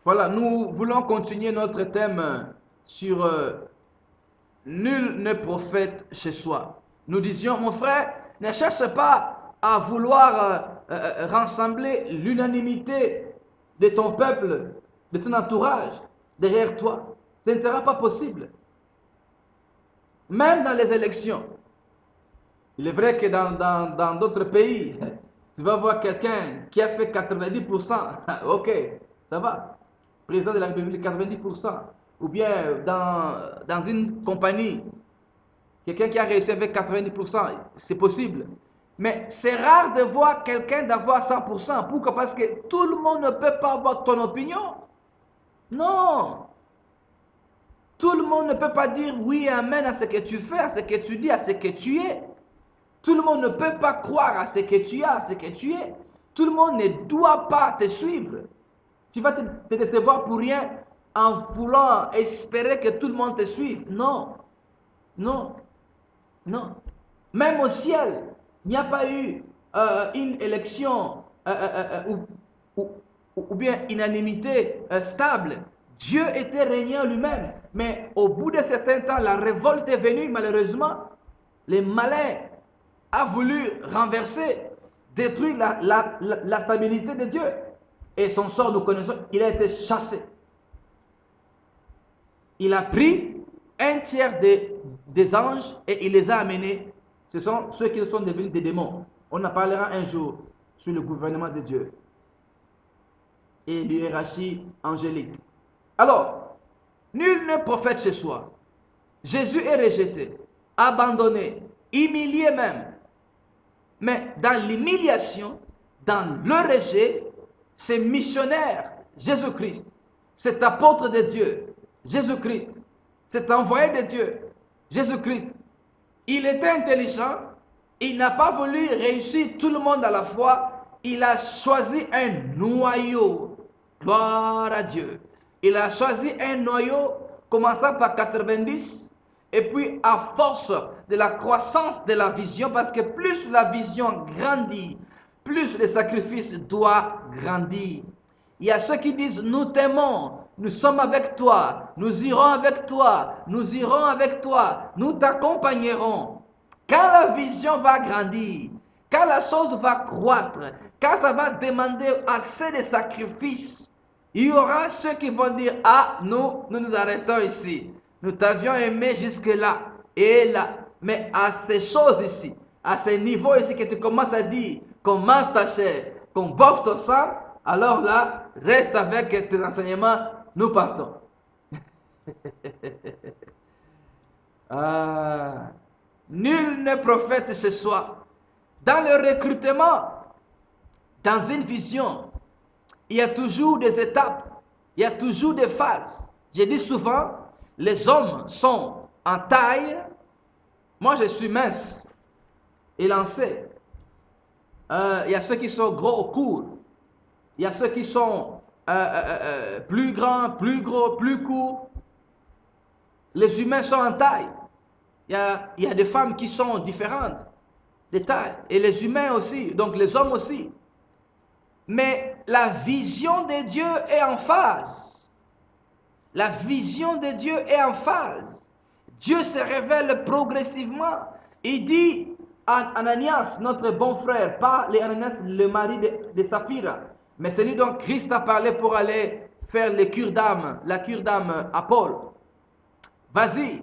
Voilà, nous voulons continuer notre thème sur nul n'est prophète chez soi. Nous disions, mon frère, ne cherche pas à vouloir rassembler l'unanimité de ton peuple, de ton entourage derrière toi. Ce ne sera pas possible. Même dans les élections. Il est vrai que dans d'autres pays, tu vas voir quelqu'un qui a fait 90%. Ok, ça va. Président de la République, 90%. Ou bien dans une compagnie, quelqu'un qui a réussi avec 90%, c'est possible. Mais c'est rare de voir quelqu'un d'avoir 100%. Pourquoi? Parce que tout le monde ne peut pas avoir ton opinion. Non. Tout le monde ne peut pas dire oui, amen à ce que tu fais, à ce que tu dis, à ce que tu es. Tout le monde ne peut pas croire à ce que tu as, à ce que tu es. Tout le monde ne doit pas te suivre. Tu vas te décevoir pour rien en voulant espérer que tout le monde te suive. Non, non, non. Même au ciel, il n'y a pas eu une élection ou bien unanimité stable. Dieu était régnant lui-même. Mais au bout de certain temps, la révolte est venue, malheureusement. Les malins a voulu renverser, détruire la stabilité de Dieu. Et son sort, nous connaissons, il a été chassé. Il a pris un tiers des anges et il les a amenés. Ce sont ceux qui sont devenus des démons. On en parlera un jour sur le gouvernement de Dieu et l'hiérarchie angélique. Alors, nul n'est prophète chez soi. Jésus est rejeté, abandonné, humilié même. Mais dans l'humiliation, dans le rejet, c'est missionnaire, Jésus-Christ, cet apôtre de Dieu, Jésus-Christ, cet envoyé de Dieu, Jésus-Christ. Il était intelligent, il n'a pas voulu réussir tout le monde à la fois, il a choisi un noyau. Gloire à Dieu. Il a choisi un noyau commençant par 90 et puis à force de la croissance de la vision, parce que plus la vision grandit, plus le sacrifice doit grandir. Il y a ceux qui disent, nous t'aimons, nous sommes avec toi, nous irons avec toi, nous irons avec toi, nous t'accompagnerons. Quand la vision va grandir, quand la chose va croître, quand ça va demander assez de sacrifices, il y aura ceux qui vont dire, ah, nous arrêtons ici. Nous t'avions aimé jusque-là et là. Mais à ces choses ici, à ces niveaux ici que tu commences à dire qu'on mange ta chair, qu'on boive ton sang, alors là, reste avec tes enseignements, nous partons. Ah, nul n'est prophète chez soi. Dans le recrutement, dans une vision, il y a toujours des étapes, il y a toujours des phases. Je dis souvent, les hommes sont en taille. Moi, je suis mince, élancé. Il y a ceux qui sont gros au cou. Il y a ceux qui sont plus grands, plus gros, plus courts. Les humains sont en taille. Il y a des femmes qui sont différentes de taille. Et les humains aussi, donc les hommes aussi. Mais la vision de Dieu est en phase. La vision de Dieu est en phase. Dieu se révèle progressivement. Il dit à Ananias, notre bon frère, pas Ananias, le mari de Saphira, mais celui dont Christ a parlé pour aller faire les cures d'âme, la cure d'âme à Paul. Vas-y.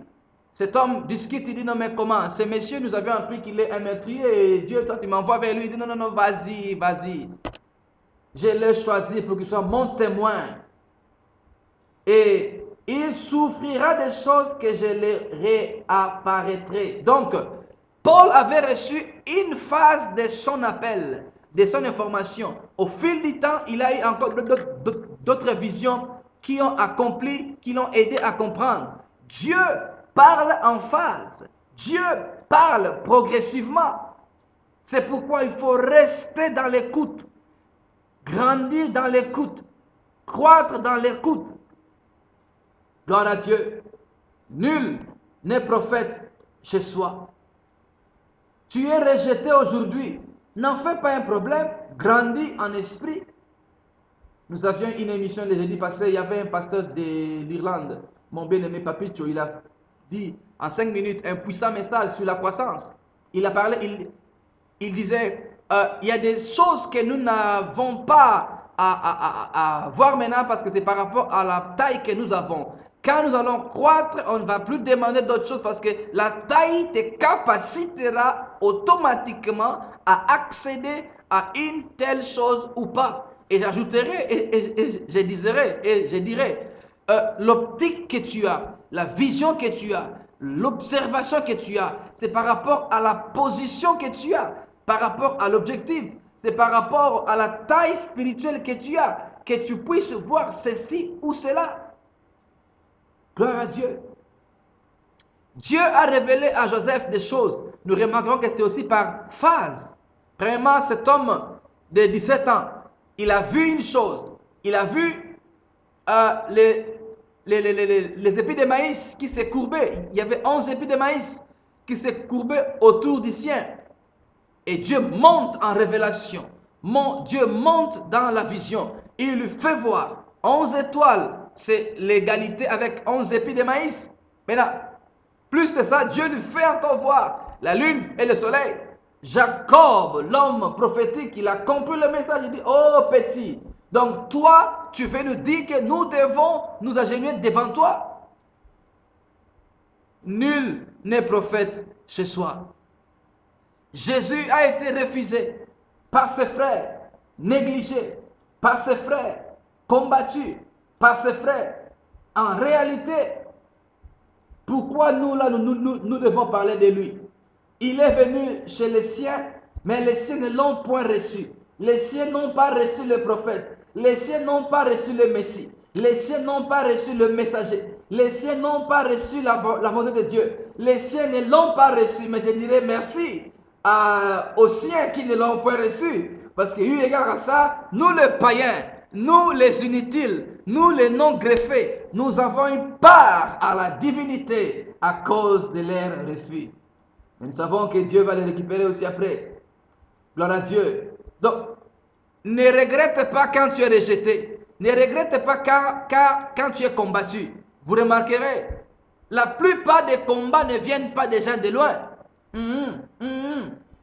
Cet homme discute, il dit non mais comment? Ce monsieur, nous avions appris qu'il est un meurtrier et Dieu, toi tu m'envoies vers lui. Il dit non, non, non, vas-y, vas-y. Je l'ai choisi pour qu'il soit mon témoin. Et il souffrira des choses que je les réapparaîtrai. Donc, Paul avait reçu une phase de son appel, de son information. Au fil du temps, il a eu encore d'autres visions qui ont accompli, qui l'ont aidé à comprendre. Dieu parle en phase. Dieu parle progressivement. C'est pourquoi il faut rester dans l'écoute, grandir dans l'écoute, croître dans l'écoute. Gloire à Dieu. Nul n'est prophète chez soi. Tu es rejeté aujourd'hui. N'en fais pas un problème. Grandis en esprit. Nous avions une émission le jeudi passé, il y avait un pasteur de l'Irlande, mon bien-aimé Papicho, il a dit en 5 minutes un puissant message sur la croissance. Il a parlé, il disait, il y a des choses que nous n'avons pas à voir maintenant parce que c'est par rapport à la taille que nous avons. Quand nous allons croître, on ne va plus demander d'autres choses parce que la taille te capacitera automatiquement à accéder à une telle chose ou pas. Et j'ajouterai et je dirais, l'optique que tu as, la vision que tu as, l'observation que tu as, c'est par rapport à la position que tu as, par rapport à l'objectif, c'est par rapport à la taille spirituelle que tu as, que tu puisses voir ceci ou cela. Gloire à Dieu. Dieu a révélé à Joseph des choses. Nous remarquerons que c'est aussi par phase. Premièrement, cet homme de 17 ans, il a vu une chose. Il a vu les épis de maïs qui se courbaient. Il y avait 11 épis de maïs qui se courbaient autour du sien. Et Dieu monte en révélation. Dieu monte dans la vision. Il lui fait voir 11 étoiles. C'est l'égalité avec 11 épis de maïs. Maintenant, plus de ça, Dieu lui fait encore voir la lune et le soleil. Jacob, l'homme prophétique, il a compris le message. Il dit, oh petit, donc toi, tu veux nous dire que nous devons nous agenouiller devant toi. Nul n'est prophète chez soi. Jésus a été refusé par ses frères, négligé par ses frères, combattu par ses frères. En réalité, pourquoi nous là, nous devons parler de lui? Il est venu chez les siens, mais les siens ne l'ont point reçu. Les siens n'ont pas reçu le prophète. Les siens n'ont pas reçu le Messie. Les siens n'ont pas reçu le messager. Les siens n'ont pas reçu la volonté de Dieu. Les siens ne l'ont pas reçu, mais je dirais merci aux siens qui ne l'ont point reçu. Parce que eu égard à ça, nous les païens, nous les inutiles, nous les non greffés, nous avons une part à la divinité à cause de leur refus. Mais nous savons que Dieu va les récupérer aussi après. Gloire à Dieu. Donc, ne regrette pas quand tu es rejeté. Ne regrette pas quand tu es combattu. Vous remarquerez, la plupart des combats ne viennent pas des gens de loin.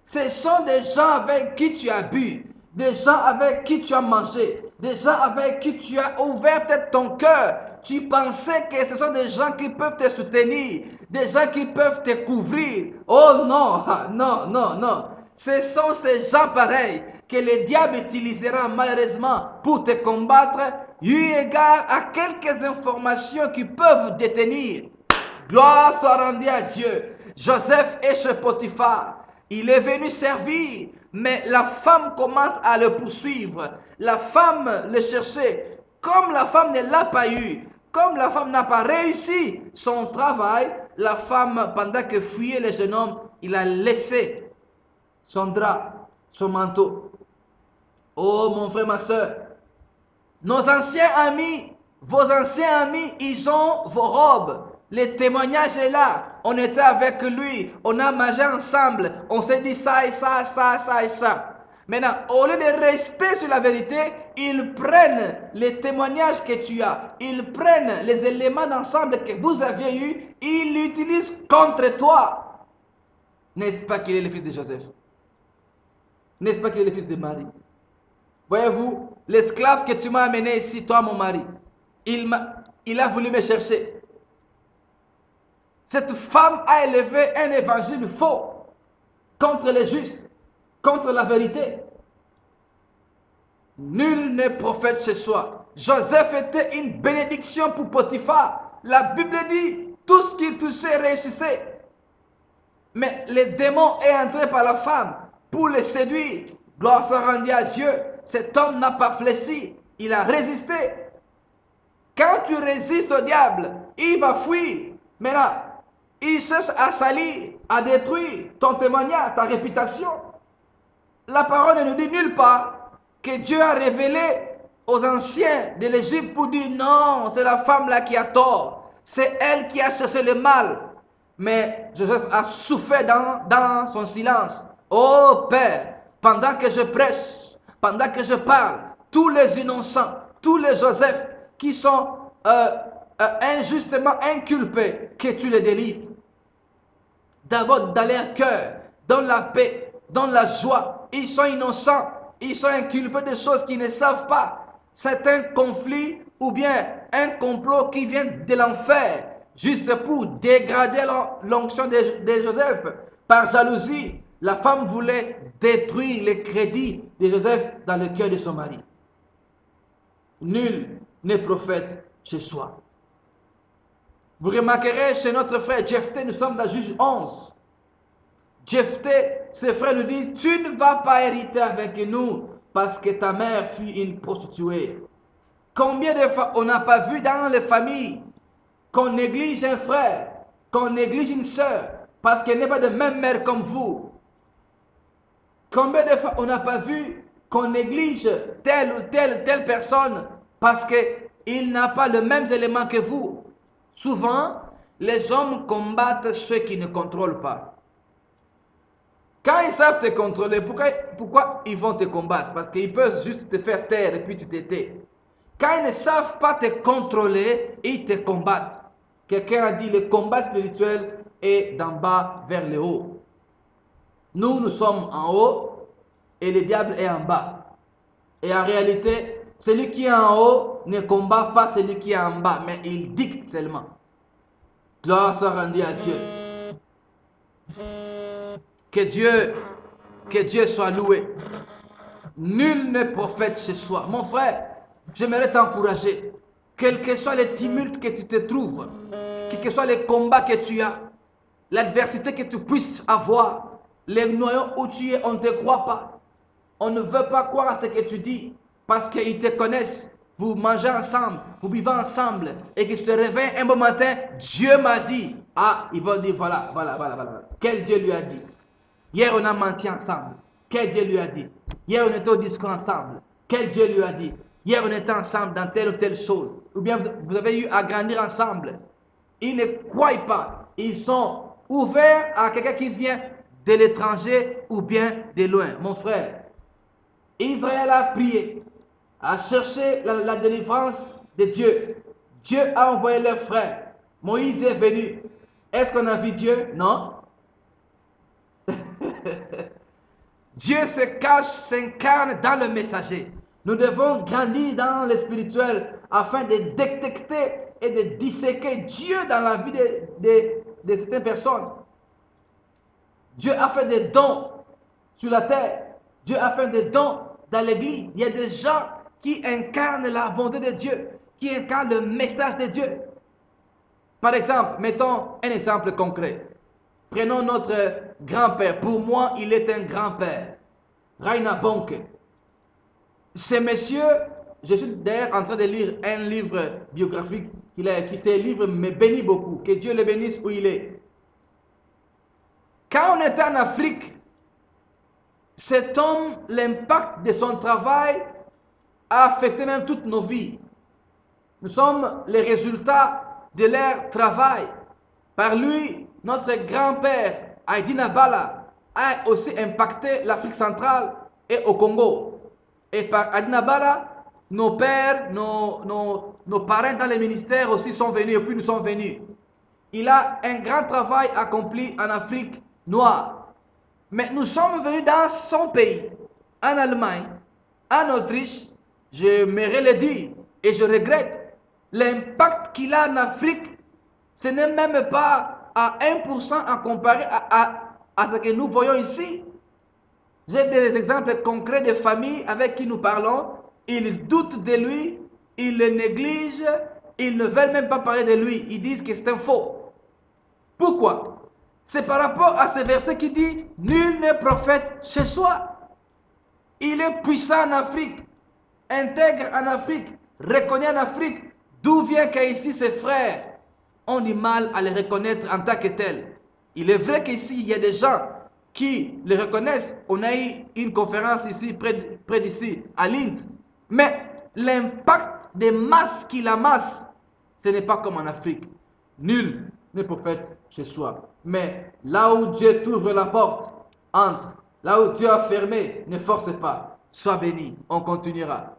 Ce sont des gens avec qui tu as bu, des gens avec qui tu as mangé, des gens avec qui tu as ouvert peut-être ton cœur. Tu pensais que ce sont des gens qui peuvent te soutenir, des gens qui peuvent te couvrir. Oh non, non, non, non. Ce sont ces gens pareils que le diable utilisera malheureusement pour te combattre, eu égard à quelques informations qui peuvent détenir. Gloire soit rendue à Dieu. Joseph est chez Potiphar. Il est venu servir, mais la femme commence à le poursuivre. La femme le cherchait. Comme la femme ne l'a pas eu, comme la femme n'a pas réussi son travail, la femme, pendant que fuyait le jeune homme, il a laissé son drap, son manteau. Oh mon frère, ma soeur, nos anciens amis, vos anciens amis, ils ont vos robes. Le témoignage est là. On était avec lui, on a mangé ensemble, on s'est dit ça et ça, ça, ça et ça. Maintenant, au lieu de rester sur la vérité, ils prennent les témoignages que tu as, ils prennent les éléments d'ensemble que vous aviez eus, ils l'utilisent contre toi. N'est-ce pas qu'il est le fils de Joseph? N'est-ce pas qu'il est le fils de Marie? Voyez-vous, l'esclave que tu m'as amené ici, toi mon mari, il a voulu me chercher. Cette femme a élevé un évangile faux contre les justes, contre la vérité. Nul n'est prophète chez soi. Joseph était une bénédiction pour Potiphar. La Bible dit, tout ce qu'il touchait réussissait. Mais le démon est entré par la femme pour le séduire. Gloire soit rendue à Dieu. Cet homme n'a pas fléchi. Il a résisté. Quand tu résistes au diable, il va fuir. Maintenant, il cherche à salir, à détruire ton témoignage, ta réputation. La parole ne nous dit nulle part que Dieu a révélé aux anciens de l'Égypte pour dire non, c'est la femme là qui a tort. C'est elle qui a cherché le mal. Mais Joseph a souffert dans son silence. Oh Père, pendant que je prêche, pendant que je parle, tous les innocents, tous les Joseph qui sont injustement inculpés, que tu les délivres. D'abord dans leur cœur, dans la paix, dans la joie. Ils sont innocents, ils sont inculpés de choses qu'ils ne savent pas. C'est un conflit ou bien un complot qui vient de l'enfer, juste pour dégrader l'onction de Joseph. Par jalousie, la femme voulait détruire les crédits de Joseph dans le cœur de son mari. Nul n'est prophète chez soi. Vous remarquerez chez notre frère Jephthé, nous sommes dans Juge 11. Jephthé, ses frères lui disent, tu ne vas pas hériter avec nous parce que ta mère fut une prostituée. Combien de fois on n'a pas vu dans les familles qu'on néglige un frère, qu'on néglige une sœur parce qu'elle n'est pas de même mère comme vous? Combien de fois on n'a pas vu qu'on néglige telle ou telle personne parce qu'il n'a pas le même élément que vous? Souvent, les hommes combattent ceux qui ne contrôlent pas. Quand ils savent te contrôler, pourquoi ils vont te combattre? Parce qu'ils peuvent juste te faire taire et puis tu te tais. Quand ils ne savent pas te contrôler, ils te combattent. Quelqu'un a dit, le combat spirituel est d'en bas vers le haut. Nous sommes en haut et le diable est en bas. Et en réalité, celui qui est en haut ne combat pas celui qui est en bas, mais il dicte seulement. Gloire soit rendue à Dieu. Que Dieu soit loué. Nul n'est prophète chez soi. Mon frère, j'aimerais t'encourager. Quels que soient les tumultes que tu te trouves, quels que soient les combats que tu as, l'adversité que tu puisses avoir, les noyaux où tu es, on ne te croit pas. On ne veut pas croire à ce que tu dis parce qu'ils te connaissent. Vous mangez ensemble, vous vivez ensemble et que tu te réveilles un bon matin, Dieu m'a dit. Ah, ils vont dire voilà. Quel Dieu lui a dit? Hier, on a menti ensemble. Quel Dieu lui a dit? Hier, on était au discours ensemble. Quel Dieu lui a dit? Hier, on était ensemble dans telle ou telle chose. Ou bien vous avez eu à grandir ensemble. Ils ne croient pas. Ils sont ouverts à quelqu'un qui vient de l'étranger ou bien de loin. Mon frère, Israël a prié, a cherché la délivrance de Dieu. Dieu a envoyé leur frère. Moïse est venu. Est-ce qu'on a vu Dieu? Non. Dieu se cache, s'incarne dans le messager. Nous devons grandir dans le spirituel afin de détecter et de disséquer Dieu dans la vie de certaines personnes. Dieu a fait des dons sur la terre. Dieu a fait des dons dans l'église. Il y a des gens qui incarnent la bonté de Dieu, qui incarnent le message de Dieu. Par exemple, mettons un exemple concret. Prenons notre grand-père. Pour moi, il est un grand-père. Raina Bonke. Ce monsieur, je suis d'ailleurs en train de lire un livre biographique qui ce livre me bénit beaucoup. Que Dieu le bénisse où il est. Quand on était en Afrique, cet homme, l'impact de son travail a affecté même toutes nos vies. Nous sommes les résultats de leur travail. Par lui, notre grand-père, Aïdina Bala, a aussi impacté l'Afrique centrale et au Congo. Et par Aïdina Bala, nos pères, nos parents dans les ministères aussi sont venus, et puis nous sommes venus. Il a un grand travail accompli en Afrique noire. Mais nous sommes venus dans son pays, en Allemagne, en Autriche. Je m'aimerais le dire et je regrette l'impact qu'il a en Afrique. Ce n'est même pas à 1% à comparer à ce que nous voyons ici. J'ai des exemples concrets de familles avec qui nous parlons. Ils doutent de lui, ils le négligent, ils ne veulent même pas parler de lui. Ils disent que c'est un faux. Pourquoi? C'est par rapport à ce verset qui dit « Nul n'est prophète chez soi ». Il est puissant en Afrique, intègre en Afrique, reconnu en Afrique. D'où vient qu'ici ses frères ont du mal à les reconnaître en tant que tels? Il est vrai qu'ici, il y a des gens qui les reconnaissent. On a eu une conférence ici, près d'ici, à Linz. Mais l'impact des masses qu'il amasse, ce n'est pas comme en Afrique. Nul n'est prophète chez soi. Mais là où Dieu t'ouvre la porte, entre. Là où Dieu a fermé, ne force pas. Sois béni. On continuera.